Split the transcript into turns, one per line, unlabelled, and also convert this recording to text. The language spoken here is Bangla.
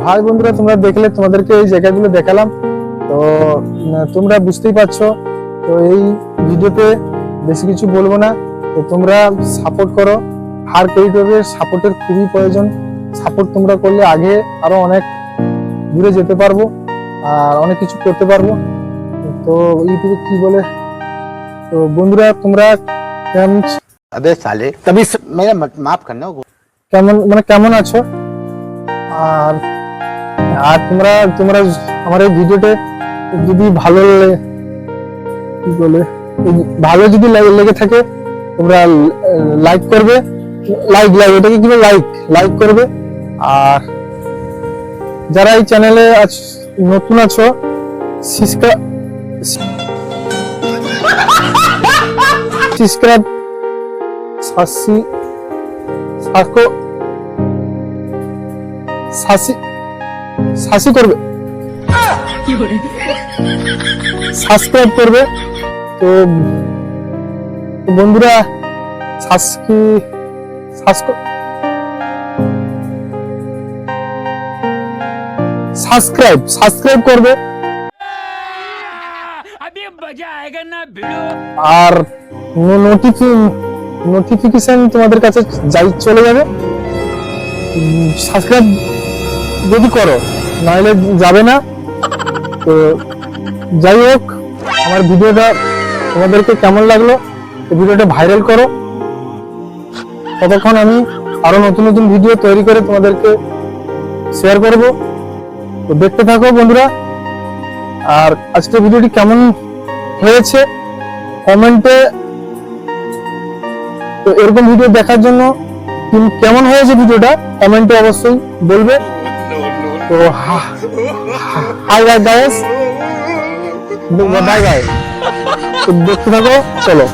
হাই বন্ধুরা, তোমরা দেখলে, তোমাদেরকে এই জায়গাগুলো দেখালাম। তো তোমরা বুঝতেই পারছো। তো এই ভিডিওতে বেশি কিছু বলবো না। তো তোমরা সাপোর্ট করো। হার ক্রিয়েটরের সাপোর্টের খুবই প্রয়োজন। সাপোর্ট তোমরা করলে আগে আরো অনেক দূরে যেতে পারবো আর অনেক কিছু করতে পারবো। তো ইউটিউবে কি বলে, তো বন্ধুরা তোমরা কেমন,
अबे साले तभी मेरा माफ करना।
কেমন মানে কেমন আছো? আর আর তোমরা তোমরা আমার এই ভিডিওতে যদি ভালো কি বলে ভালো যদি লেগে থাকে, তোমরা লাইক করবে। লাইক এটাকে কি বলে, লাইক করবে। আর যারা এই চ্যানেলে নতুন আছো, সাবস্ক্রাইব সাসি করবে, সাবস্ক্রাইব করবে। তো বন্ধুরা সাবস্ক্রাইব করবে। আর নোটিফিকেশন তোমাদের কাছে চলে যাবে। সাবস্ক্রাইব যদি করো, নাহলে যাবে না। তো যাই হোক, আমার ভিডিওটা তোমাদেরকে কেমন লাগলো, ভিডিওটা ভাইরাল করো। ততক্ষণ আমি আরো নতুন নতুন ভিডিও তৈরি করে তোমাদেরকে শেয়ার করব। তো দেখতে থাকো বন্ধুরা। আর আজকের ভিডিওটি কেমন হয়েছে কমেন্টে, তো এরকম ভিডিও দেখার জন্য কেমন হয়েছে ভিডিওটা কমেন্টে অবশ্যই বলবে। তো হাই গাইস, বাই বাই। দেখতে থাকো, চলো।